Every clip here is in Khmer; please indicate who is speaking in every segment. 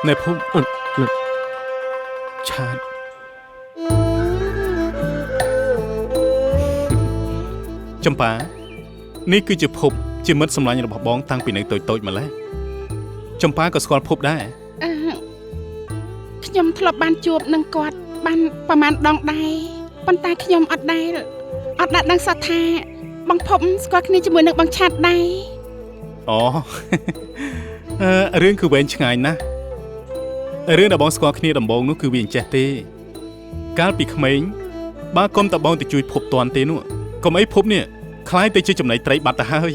Speaker 1: ในភូមិឆាតចំប៉ានេះគឺជាភពជាមិត្តសម្លាញ់របស់បងតាំងពីនៅតូចៗមកแล้วចំប៉ាក៏ស្គាល់ភពដែរ
Speaker 2: ខ្ញុំធ្លាប់បានជួបនឹងគាត់បានប្រហែលដងដែរប៉ុន្តែខ្ញុំអត់ដែលដឹងសោះថាបងភពស្គាល់គ្នាជាមួយនឹងបងឆាតដែរ
Speaker 1: អូរឿងគឺវែងឆ្ងាយណាស់រឿងដែលបងស្គាល់គ្នាដំបូងនោះគឺវាអញ្ចេះទេកាលពីក្មេងបើកុំតបងទៅជួយភពតាន់ទេនោះកុំអីភពនេះคล้ายទៅជាចំណីត្រីបាត់ទៅហើយ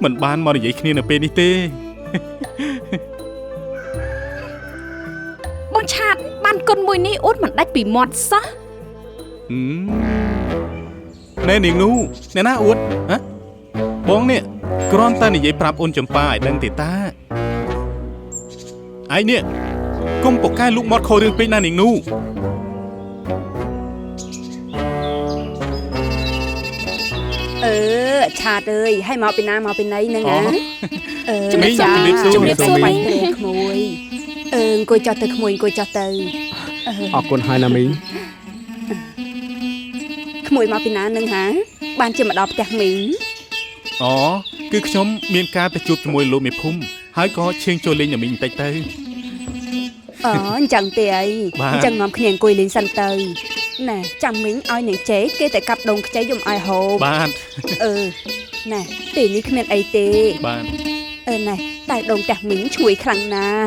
Speaker 1: មិនបានមកនិយាយគ្នានៅពេលនេះទេ
Speaker 3: បងឆាតបានគុណមួយនេះអួតមិនដាច់ពីមាត់សោះ
Speaker 1: ណែនាងនោះអ្នកណាអួតហ៎បងនេះគ្រាន់តែនិយាយប្រាប់អូនចំប៉ាឲ្យដឹងទេតាឯនេះកុំពូកែលូកមាត់ខោរឿងពេកណានាងនោះ
Speaker 4: ឆាតអើយឲ្យមកពីណាមកពីណីហ្នឹងណា
Speaker 1: ជំរាបសួរ
Speaker 4: បាយក្មួយអង្គុយចោះទៅក្មួយអង្គុយចោះទៅ
Speaker 5: អរគុណហើយណាមីង
Speaker 4: ក្មួយមកពីណានឹងហាបានជាមកដល់ផ្ទះមីង
Speaker 1: អូគឺខ្ញុំមានការទៅជួបជាមួយលោកមេភូមិហើយក៏ឈៀងចូលលេងនឹងមីងបន្តិចទៅ
Speaker 4: អូអញ្ចឹងទេអីអញ្ចឹងនាំគ្នាអង្គុយលេងសិនទៅណែចាំមីងឲ្យនឹងចេកគេតែកាប់ដងខ្ចីយំឲ្យហូប
Speaker 1: បាទ
Speaker 4: ណែពេលនេះគ្មានអីទេ
Speaker 1: បាទ
Speaker 4: ណែតែដងផ្ទះមីងឈ្ងុយខ្លាំងណាស់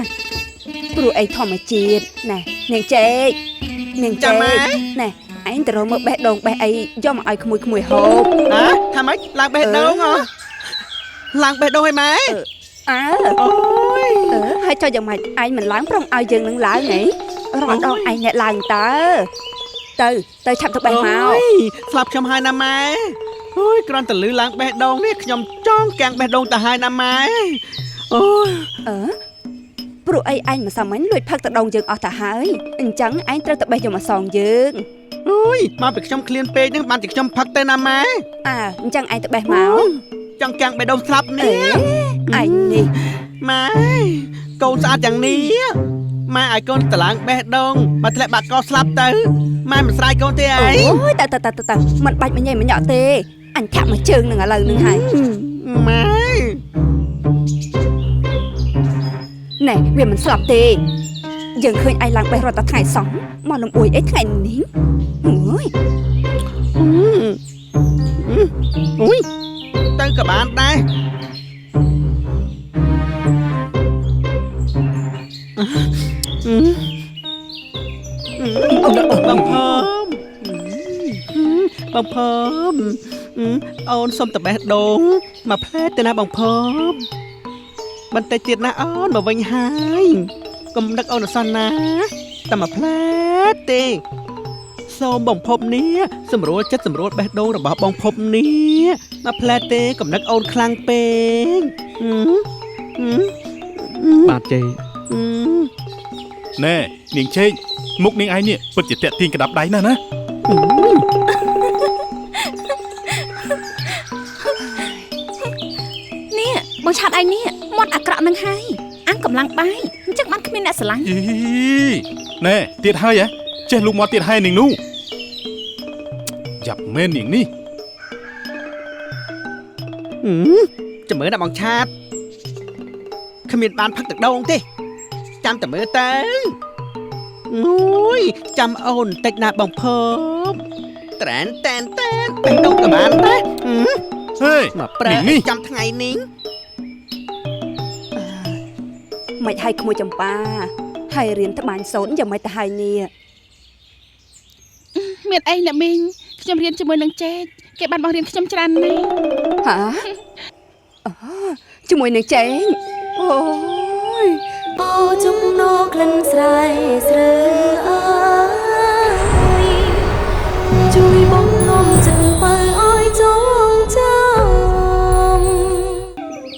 Speaker 4: ព្រោះអីធម្មជាតិណែនាងចេកណែឯងទៅរកមើលបេះដូងបេះអីយកមកឲ្យក្មួយហូប
Speaker 6: ថាម៉េចឡើងបេះដូងហ៎ឡើងបេះដូងឲ្យម៉ែ
Speaker 4: អូយហើយចុះយ៉ាងម៉េចឯងមិនឡើងប្រងឲ្យយើងនឹងឡើងហីរាល់ដងឯងអ្នកឡើងទៅឆាប់ទៅបេះមក
Speaker 6: ស្លាប់ខ្ញុំហើយណាម៉ែអូយគ្រាន់តែលឺឡើងបេះដូងនេះខ្ញុំចង់កាំងបេះដូងទៅហើយណាម៉ែអូយ
Speaker 4: ព្រោះអីឯងមិនសាមញ្ញលួចផឹកទឹកដូងយើងអស់ទៅហើយអញ្ចឹងឯងត្រូវទៅបេះយកមកសងយើង
Speaker 6: អូយមកពីខ្ញុំឃ្លានពេកហ្នឹងបានតែខ្ញុំផឹកទៅណាម៉ែ
Speaker 4: អញ្ចឹងឯងទៅបេះមក
Speaker 6: ចង់កាំងបេះដូងស្លាប់នេះ
Speaker 4: ឯងនេះ
Speaker 6: ម៉ែកូនស្អាតយ៉ាងនេះម៉ែឲ្យកូនតឡើងបេះដូងបើធ្លាក់បាក់កស្លាប់ទៅម៉ែមិនស្រ័យកូនទេអី
Speaker 4: អូយតើមិនបាច់មញ៉េមញក់ទេអញថាក់មកជើងនឹងឥឡូវនឹងហើយ
Speaker 6: ម៉ែ
Speaker 4: ណែវាមិនស្លាប់ទេយើងឃើញឯងឡើងបេះរត់តែថ្ងៃសោះមកលំអួយអីថ្ងៃនេះ
Speaker 6: អូយទៅក៏បានដែរបងភើបអូនសុំតបេះដូងមកផ្លែទៅណាបងភើបបន្តិចទៀតណាអូនមកវិញហើយកុំដឹកអូនអសនណាតែមកផ្លែទេសូមបងភពនេះសម្រួលចិត្តសម្រួលបេះដូងរបស់បងភពនេះមកផ្លែទេកុំដឹកអូនខ្លាំងពេក
Speaker 5: បាទចេ
Speaker 1: ណែនាងចេកមុខនាងឯងនេះពិតជាតាក់ទាញក្តាប់ដៃណាស់ណា
Speaker 3: នេះបងឆាតឯងនេះមាត់អាក្រក់នឹងហើយអាំងកំឡុងបាយអញ្ចឹងបានគ្មានអ្នកស្រឡាញ់
Speaker 1: ណែទៀតហើយចេះលូកមាត់ទៀតហើយនាងនោះយ៉ាប់មែននាងនេះ
Speaker 6: ចាំមើលណាបងឆាតគ្មានបានផឹកទឹកដូងទេចាំតែមើលទៅអូយចាំអូនតិចណាបងភើបតែនបេះដូងក៏បានដែរ
Speaker 1: មក
Speaker 6: ប្រែចាំថ្ងៃនេះ
Speaker 4: មិនឲ្យក្មួយចំប៉ាហើយរៀនត្បាញសូត្រយ៉ាងម៉េចទៅហើយនេះ
Speaker 2: មានអីអ្នកមីងខ្ញុំរៀនជាមួយនឹងចេកគេបានបង្រៀនខ្ញុំច្រើនណាស់
Speaker 4: ជាមួយនឹងចេកអូយ
Speaker 7: អូជំនងក្លិនស្រែស្រើអើយជួយបងងំចឹងបើអើយចងចាំ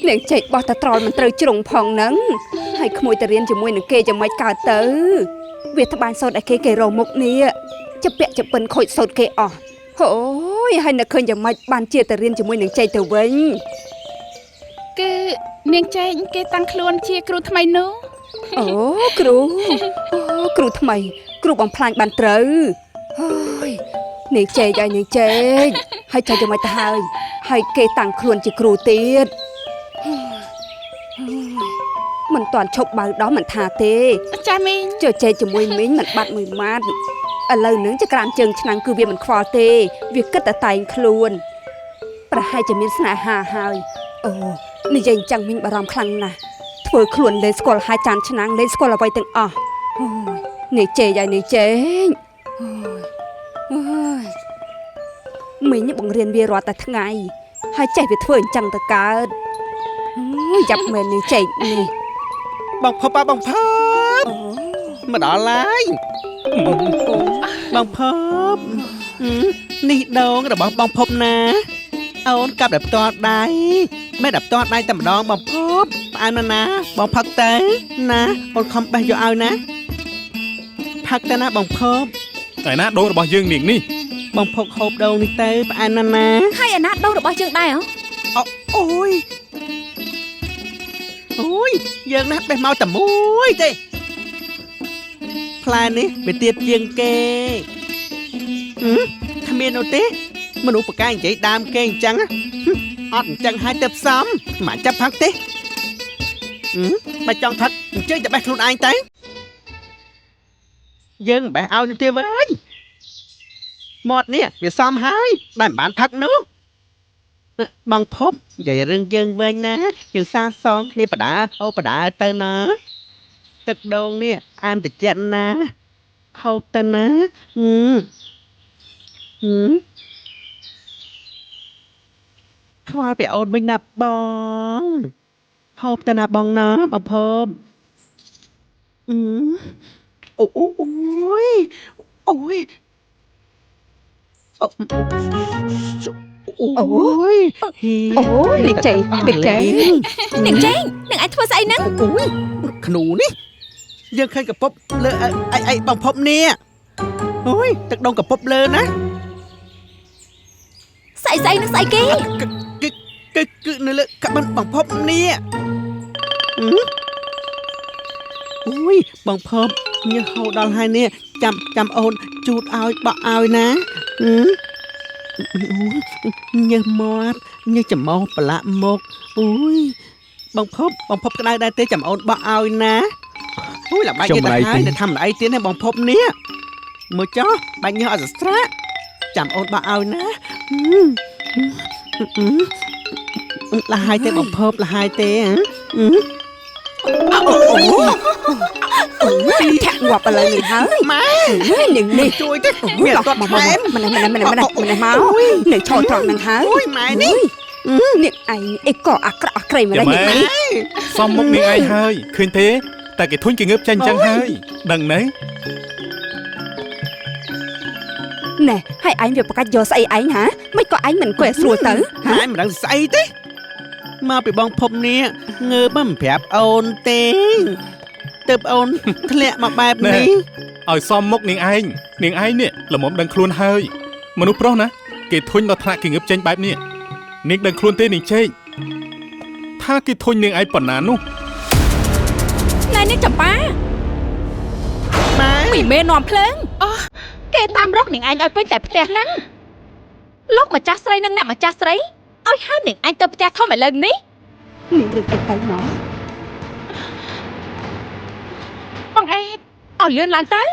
Speaker 4: នាងចេកបោះតត្រល់មិនត្រូវជ្រុងផងហ្នឹងហើយក្មួយទៅរៀនជាមួយនឹងគេយ៉ាងម៉េចកើតទៅវាត្បាញសូត្រឲ្យគេរោមុខនេះជាពាក់ជាពិនខូចសូត្រគេអស់អូយហើយនឹកឃើញយ៉ាងម៉េចបានជាទៅរៀនជាមួយនឹងចេកទៅវិញ
Speaker 2: គឺ នាងចេងគេតាំងខ្លួនជាគ្រូថ្មីនោះ
Speaker 4: អូគ្រូអូគ្រូថ្មីគ្រូបំផ្លាញបានត្រូវហើយនាងចេកហើយនាងចេកហើយចុះយ៉ាងម៉េចទៅហើយគេតាំងខ្លួនជាគ្រូទៀតមិនតាន់ឈប់បើដល់មិនថាទេ
Speaker 2: ចាមីង
Speaker 4: ចុះចេកជាមួយមីងមិនបាត់មួយម៉ាត់ឥឡូវនឹងចក្រានជើងឆ្នាំងគឺវាមិនខ្វល់ទេវាគិតតែតែងខ្លួនប្រហែលជាមានស្នេហាហើយអូនិយាយអញ្ចឹងមីងបារម្ភខ្លាំងណាស់ធ្វើខ្លួនលេងស្គាល់ហើយចានឆ្នាំងលេងស្គាល់អ្វីទាំងអស់អូយនេះចេកហើយនេះចេកអូយមីងបង្រៀនវារាល់តែថ្ងៃហើយចេះវាធ្វើអញ្ចឹងទៅកើតចាប់មែននេះចេកនេះ
Speaker 6: បងភពបងភពមកដល់ហើយបងភពនេះដងរបស់បងភពណាអូនកាប់តែផ្ទាល់ដៃមិនតែផ្ទាល់ដៃតែម្ដងបងភពផ្អើលណាបងផឹកទៅណាអូនខំបេះយកឲ្យណាផឹកទៅណាបងភព
Speaker 1: តែណាដូងរបស់យើងនាងនេះ
Speaker 6: បងភពហូបដងនេះទៅផ្អែមណា
Speaker 3: ហើយអាណាដូងរបស់យើងដែរហ៎
Speaker 6: អូយយើងណាស់បេះមកតែមួយទេផ្លែនេះវាទៀតជាងគេគ្មាននោះទេមនុស្សបកាយនិយាយដើមគេអញ្ចឹងអត់អញ្ចឹងហើយទៅផ្សំមិនចាប់ផឹកទេបើចង់ផឹកអញ្ជើញតែបេះខ្លួនឯងទៅយើងបេះឲ្យនោះទេវិញមាត់នេះវាសមហើយដែលមិនបានផឹកនោះបងភពនិយាយរឿងយើងវិញណាយើងសាសងគ្នាបដាអូបដាទៅណាទឹកដូងនេះអានតិចណាហូបទៅណាខ្វល់ពីអូនវិញណាបងហូបទៅណាបងណាបងភពអូយអូយ
Speaker 4: នេះចេកនេះចេក
Speaker 3: នាងចេងនាងអាចធ្វើស្អីហ្នឹង
Speaker 6: អូយខ្នូនេះយើងឃើញកពុបលើអីបងភពនេះអូយទឹកដងកពុបលើណា
Speaker 3: ស្អីនឹងស្អីគេ
Speaker 6: គឺនៅលើកាបិនបងភពនេះអូយបងភពញើសហូរដល់ហើយនេះចាំអូនជូតឲ្យបក់ឲ្យណាញើសមាត់ញើសច្រមុះប្រឡាក់មុខអូយបងភពក្តៅដែរទេចាំអូនបក់ឲ្យណាអូយឡើងបាច់ទៀតទៅហើយទៅធ្វើអីទៀតណាបងភពនេះមើលចុះបាច់ញើសអត់ស្រាក់ចាំអូនបក់ឲ្យណាលះហើយទេបងភពលះហើយទេ
Speaker 4: ធាក់ងាប់ឥឡូវនេះហើយម៉ែនឹងនេះ
Speaker 6: ជួយទេមានអត់ថែម
Speaker 4: មិនមកនឹងឈរត្រង់នឹងហើយ
Speaker 6: អូយម៉ែនេះ
Speaker 4: នេះឯងអីក៏អាក្រក់អាក្រៃម្ល៉េះនេះ
Speaker 1: សំមុខនាងឯងហើយឃើញទេតែគេធុញគេងើបចាញ់ចឹងហើយដឹងទេ
Speaker 4: ណែហើយឯងវាប្រកាច់យកស្អីឯងហាមិនក៏ឯងមិនគួរស្រួលទៅ
Speaker 6: ម៉ែមិនដឹងស្អីទេមកពីបងភពនេះងើបមិនប្រាប់អូនទេទើបអូនធ្លាក់មកបែបនេះ
Speaker 1: ឲ្យសមមុខនាងឯងនេះល្មមដឹងខ្លួនហើយមនុស្សប្រុសណាគេធុញដល់ថ្នាក់គេងើបចេញបែបនេះនាងដឹងខ្លួនទេនាងចេកថាគេធុញនាងឯងប៉ុណ្ណានោះ
Speaker 3: ណែនាងចម្ប៉ា
Speaker 6: ម៉ែ
Speaker 3: មីមេនាំភ្លើងគេតាមរកនាងឯងឲ្យពេញតែផ្ទះហ្នឹងលោកម្ចាស់ស្រីនិងអ្នកម្ចាស់ស្រីឲ្យហៅនាងឯងទៅផ្ទះធំឥឡូវនេះ
Speaker 4: នាងរឹកទៅមក
Speaker 2: បងអេត
Speaker 3: ឲ្យលឿនឡើងទៅ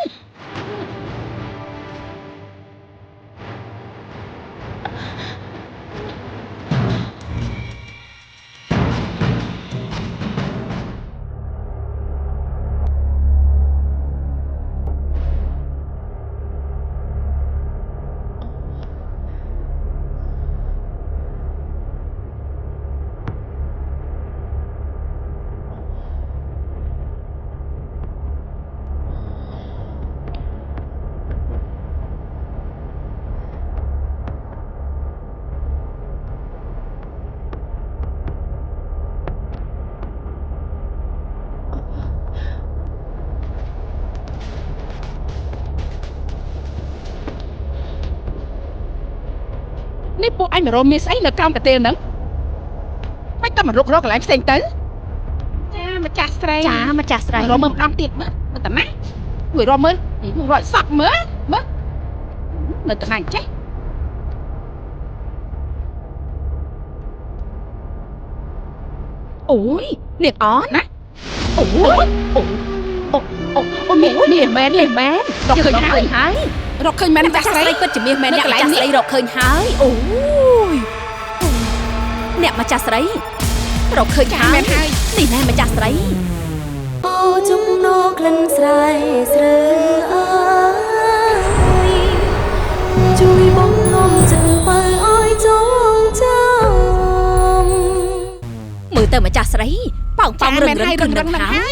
Speaker 2: នេះពួកអញមករមមានស្អីនៅក្រោមកន្ទេលហ្នឹងមិនតែមករករកកន្លែងផ្សេងទៅ ម្ចាស់ស្រី
Speaker 3: ចាម្ចាស់ស្រី
Speaker 2: រមើលម្ដងទៀតមើលតាណាជួយរមើលរត់សក់មើលនៅតាណាចេះ
Speaker 3: អូយនាងអន
Speaker 2: ណាអូមានមែនរកឃើញហើយរកឃើញមែនម្ចាស់ស្រី
Speaker 3: ពិតជាមាសមែនអ្នកម្ចាស់ស្រីរកឃើញហើយអូយអ្នកម្ចាស់ស្រីរកឃើញហើយនេះណែម្ចាស់ស្រី
Speaker 7: អូចំណោក្លិនស្រែស្រើអើយជួយបងងំចឹងបើអើយចងចាំ
Speaker 3: មើលទៅម្ចាស់ស្រីប៉ោងប៉ោងរឹងហើ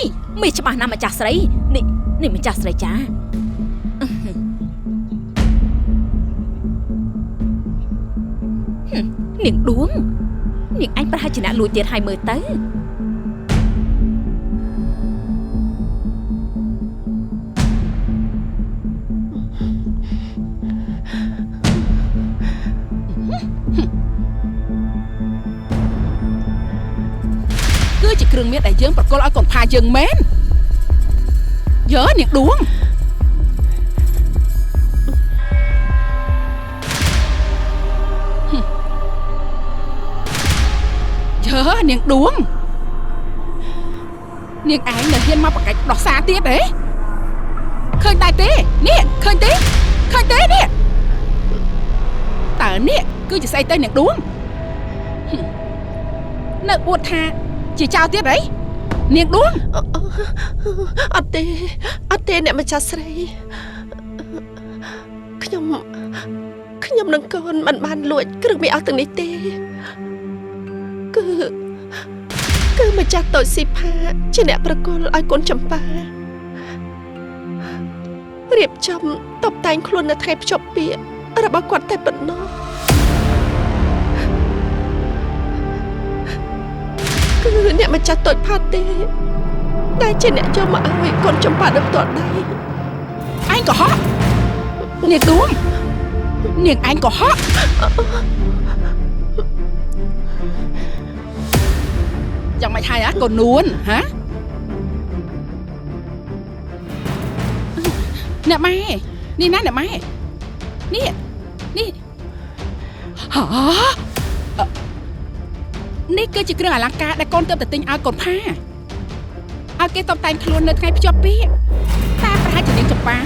Speaker 3: យមានច្បាស់ណាស់ម្ចាស់ស្រីនេះម្ចាស់ស្រីចានាងដួងនាងអញប្រហែលជាអ្នកលួចទៀតហើយមើលទៅ
Speaker 2: គឺជាគ្រឿងមានដែលយើងប្រគល់ឲ្យកូនផាយើងមែនយើនាងដួងយើនាងដួងនាងឯងនៅហ៊ានមកប្រកាច់ដោះសារទៀតហ៎ឃើញតែទេនេះឃើញទេនេះតើនេះគឺជាស្អីទៅនាងដួងនៅអួតថាជាចៅទៀតហីនាងដួង
Speaker 8: អត់ទេអ្នកម្ចាស់ស្រីខ្ញុំនឹងកូនមិនបានលួចគ្រឿងមីអស់ទាំងនេះទេគឺម្ចាស់តូចស៊ីផាជាអ្នកប្រគល់ឲ្យកូនចម្ប៉ារៀបចំតុបតែងខ្លួននៅថ្ងៃភ្ជាប់ពាក្យរបស់គាត់តែប៉ុណ្ណោះគឺអ្នកម្ចាស់តូចផាទេតែជាអ្នកយកមកឲ្យកូនចម្ប៉ាដោយផ្ទាល់ដៃ
Speaker 2: ឯងកុហកនាងដួងនាងឯងកុហកយ៉ាងម៉េចហើយហ៎កូននួនហ៎អ្នកម៉ែនេះណាអ្នកម៉ែនេះហ៎នេះគឺជាគ្រឿងអលង្ការដែលកូនទើបតែទិញឲ្យកូនផាឲ្យគេតុបតែងខ្លួននៅថ្ងៃភ្ជាប់ពាក្យតែប្រហែលជានាងចម្ប៉ា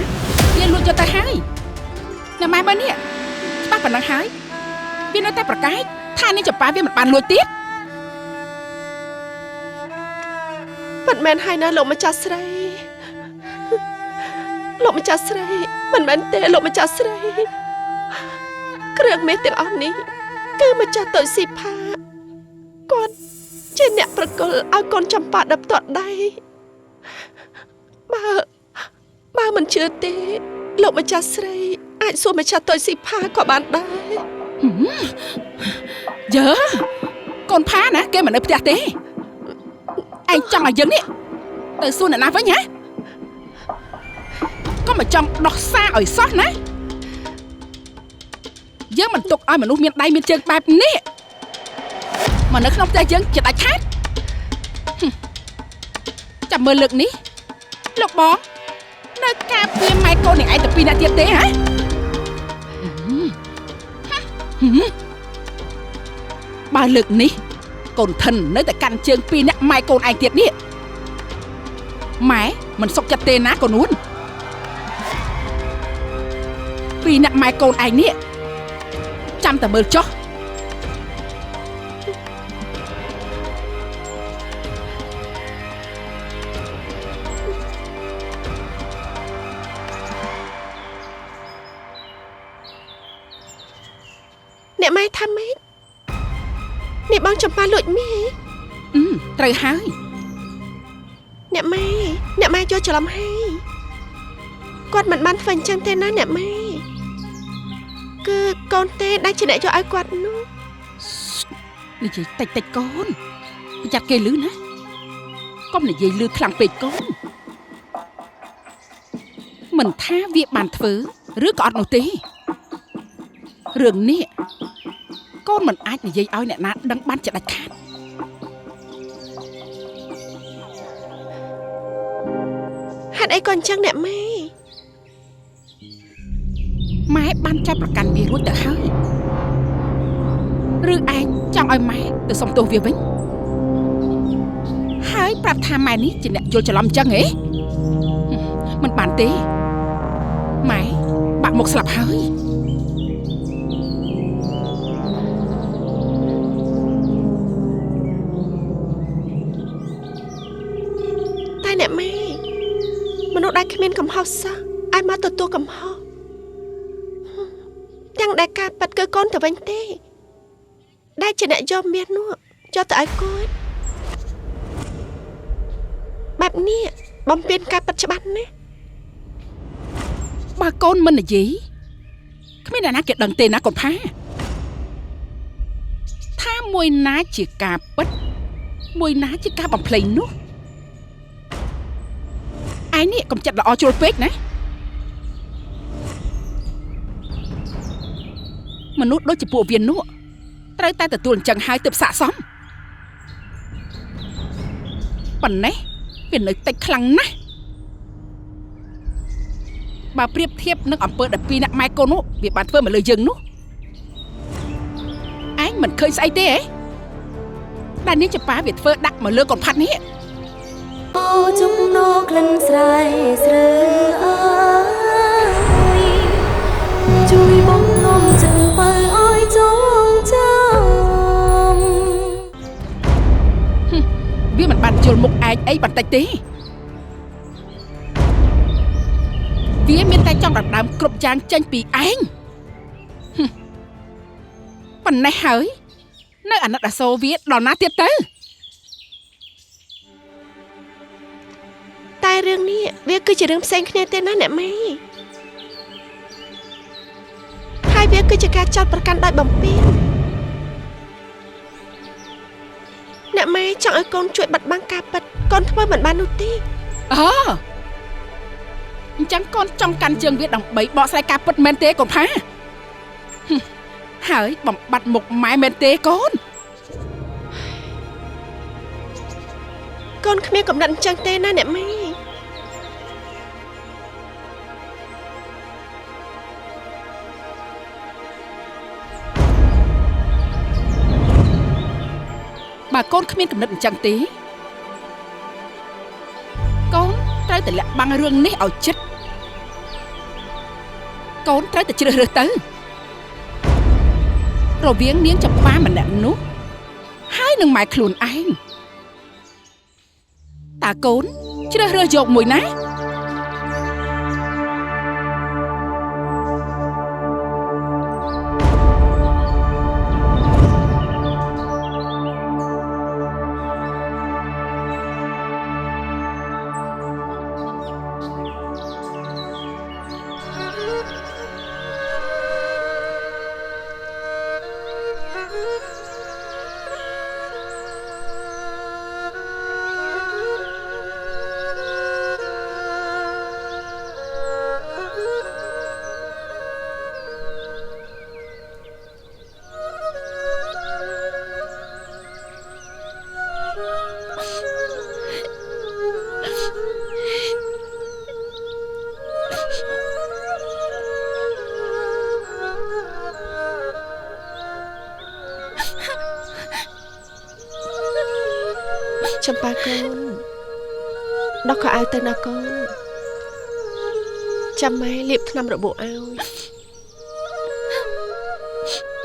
Speaker 2: វាលួចយកទៅហើយអ្នកម៉ែមើលនេះច្បាស់ប៉ុណ្ណឹងហើយវានៅតែប្រកែកថានាងចម្ប៉ាវាមិនបានលួចទៀត
Speaker 8: មិនមែនហើយណាលោកម្ចាស់ស្រីមិនមែនទេលោកម្ចាស់ស្រីគ្រឿងមាសទាំងអស់នេះគឺម្ចាស់តូចស៊ីផាគាត់ជាអ្នកប្រគល់ឲ្យកូនចម្ប៉ាដល់ផ្ទាល់ដៃបើមិនជឿទេលោកម្ចាស់ស្រីអាចសួរម្ចាស់តូចស៊ីផាក៏បានដែរ
Speaker 2: យើកូនផាណាគេមិននៅផ្ទះទេឯងចង់ឲ្យយើងនេះទៅសួរអ្នកណាវិញហ៎កុំមកចង់ដោះសារឲ្យសោះណាយើងមិនទុកឲ្យមនុស្សមានដៃមានជើងបែបនេះមកនៅក្នុងផ្ទះយើងជាដាច់ខាតចាំមើលលើកនេះលោកបងនៅការពារម៉ែកូននឹងឯងទៅពីអ្នកទៀតទេហ៎បើលើកនេះកូនថិននៅតែកាន់ជើងពីអ្នកម៉ែកូនឯងទៀតនេះម៉ែមិនសុខចិត្តទេណាកូននួនពីអ្នកម៉ែកូនឯងនេះចាំតែមើលចុះ
Speaker 8: អ្នកម៉ែថាម៉េចនេះបងចម្ប៉ាលួចមាស
Speaker 2: ត្រូវហើយ
Speaker 8: អ្នកម៉ែយកច្រឡំហើយគាត់មិនបានធ្វើអញ្ចឹងទេណាអ្នកម៉ែគឺកូនទេដែលជាអ្នកយកឲ្យគាត់នោះ
Speaker 2: និយាយតិចកូនប្រយ័ត្នគេលឺណាកុំនិយាយលឺខ្លាំងពេកកូនមិនថាវាបានធ្វើឬក៏អត់នោះទេរឿងនេះកូនមិនអាចនិយាយឲ្យអ្នកណាដឹងបានជាដាច់ខាត
Speaker 8: អីក៏អញ្ចឹងអ្នកម៉ែ
Speaker 2: ម៉ែបានចាប់ប្រកាន់វារួចទៅហើយឬឯងចង់ឲ្យម៉ែទៅសុំទោសវាវិញហើយប្រាប់ថាម៉ែនេះជាអ្នកយល់ច្រឡំអញ្ចឹងហ៎មិនបានទេម៉ែបាក់មុខស្លាប់ហើយ
Speaker 8: តែអ្នកម៉ែមនុស្សដែលគ្មានកំហុសសោះអាចមកទទួលកំហុសទាំងដែលការប៉ັດគឺកូនទៅវិញទេដែលជាអ្នកយកមាសនោះយកទៅឲ្យកូនបែបនេះបំពេញការប៉ັດច្បាស់ណាស់
Speaker 2: បើកូនមិននិយាយគ្មានអ្នកណាគេដឹងទេណាកូនផាថាមួយណាជាការពិតមួយណាជាការបំភ្លេងនោះឯនេះកុំចិត្តល្អជ្រុលពេកណាមនុស្សដូចជាពួកវានោះត្រូវតែទទួលអញ្ចឹងហើយទើបស័ក្តិសមប៉ុណ្ណេះវានៅតិចខ្លាំងណាស់បើប្រៀបធៀបនឹងអំពើដែលពីរអ្នកម៉ែកូននោះវាបានធ្វើមកលើយើងនោះឯងមិនឃើញស្អីទេហ៎ដែលនាងចម្ប៉ាវាធ្វើដាក់មកលើកូនផាត់នេះ
Speaker 7: អូជុំនោក្លិនស្រែស្រើអើយជួយបងងំចឹងបើអើយចងចាំ
Speaker 2: វាមិនបានយល់មុខឯងអីបន្តិចទេវាមានតែចង់ដណ្ដើមគ្រប់យ៉ាងចេញពីឯងប៉ុណ្ណេះហើយនៅអាណិតអាសូរវាដល់ណាទៀតទៅ
Speaker 8: តែរឿងនេះវាគឺជារឿងផ្សេងគ្នាទេណាអ្នកម៉ែហើយវាគឺជាការចោទប្រកាន់ដោយបំពានអ្នកម៉ែចង់ឲ្យកូនជួយបិទបាំងការពិតកូនធ្វើមិនបាននោះទេ
Speaker 2: អូអញ្ចឹងកូនចង់កាន់ជើងវាដើម្បីបកស្រាយការពិតមែនទេកូនផាហើយបំបត្តិមុខម៉ែមែនទេកូនក
Speaker 8: ូនគ្មានកំណត់អញ្ចឹងទេណាអ្នកម៉ែ
Speaker 2: បើកូនគ្មានកំណត់អញ្ចឹងទេកូនត្រូវតែលាក់បាំងរឿងនេះឲ្យជិតកូនត្រូវតែជ្រើសរើសទៅរវាងនាងចម្ប៉ាម្នាក់នោះហើយនឹងម៉ែខ្លួនឯងតើកូនជ្រើសរើសយកមួយណា
Speaker 8: ចម្ប៉ាកូនដោះខោអាវទៅណាកូនចាំម៉ែលាបថ្នាំរបូឲ្យ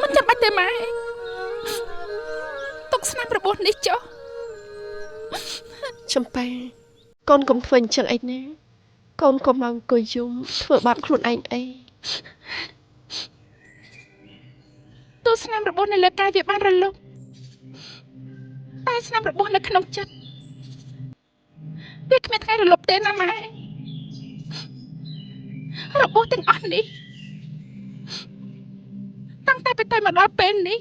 Speaker 2: មិនចាំបាច់ទេម៉ែទុកស្នាមរបួសនេះចុះ
Speaker 8: ចម្ប៉ាកូនកុំធ្វើអញ្ចឹងអីណាកូនកុំមកអង្គុយយំធ្វើបាបខ្លួនឯងអី
Speaker 2: ទោះស្នាមរបួសនៅលើកាយវាបានរលុកតែស្នាមរបួសនៅក្នុងចិត្តវាគ្មានថ្ងៃរលុបទេណាម៉ែរបួសទាំងអស់នេះតាំងតែទៅមកដល់ពេលនេះ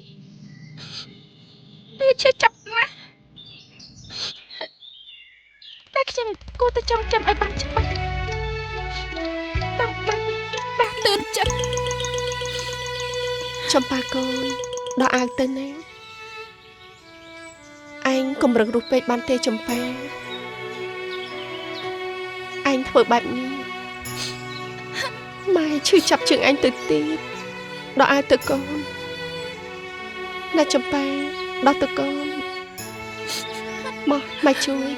Speaker 2: វាឈឺចាប់ណាស់តែខ្ញុំគួរតែចងចាំឲ្យបានច្បាស់ដើម្បីដាស់តឿនចិត្ត
Speaker 8: ចម្ប៉ាកូនដោះអាវទៅណាឯងកុំរឹងរូសពេកបានទេចម្ប៉ា អញធ្វើបែបនេះម៉ែឈឺចាប់ជើងអញទៅទៀតដល់ឲ្យទៅកូនណាចំប៉ាដល់ទៅកូនមកម៉ែជួយ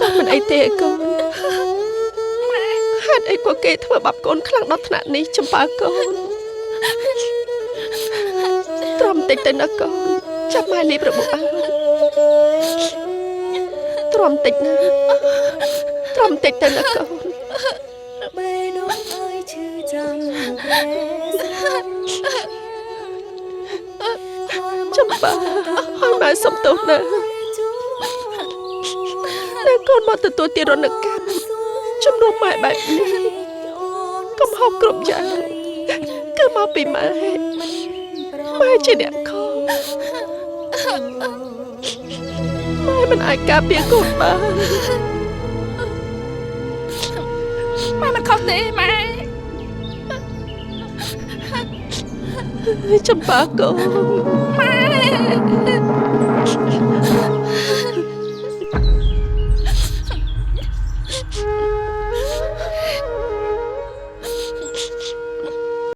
Speaker 8: កូនមិនអីទេកូនហេតុអីក៏គេធ្វើបាបកូនខ្លាំងដល់ថ្នាក់នេះចំបើកូនទ្រាំតិចទៅណាកូនចាប់ម៉ែលេបរបួសអើទ្រាំតិចណាទ្រាំតិចទៅណាកូន
Speaker 7: បេនោះអើយឈឺចាំព្រះស្រី
Speaker 8: ចំបើឲ្យម៉ែសុំទោសណាតែកូនមកទទួលទានរនកម្មជំនួសម៉ែបែបនេះកំហុសគ្រប់យ៉ាងគឺមកពីម៉ែម៉ែជាអ្នកខុសម៉ែមិនអាចការពារកូនបាន
Speaker 2: ម៉ែមិនខុសទេម៉ែ
Speaker 8: ចំបើកូន
Speaker 2: ម៉ែ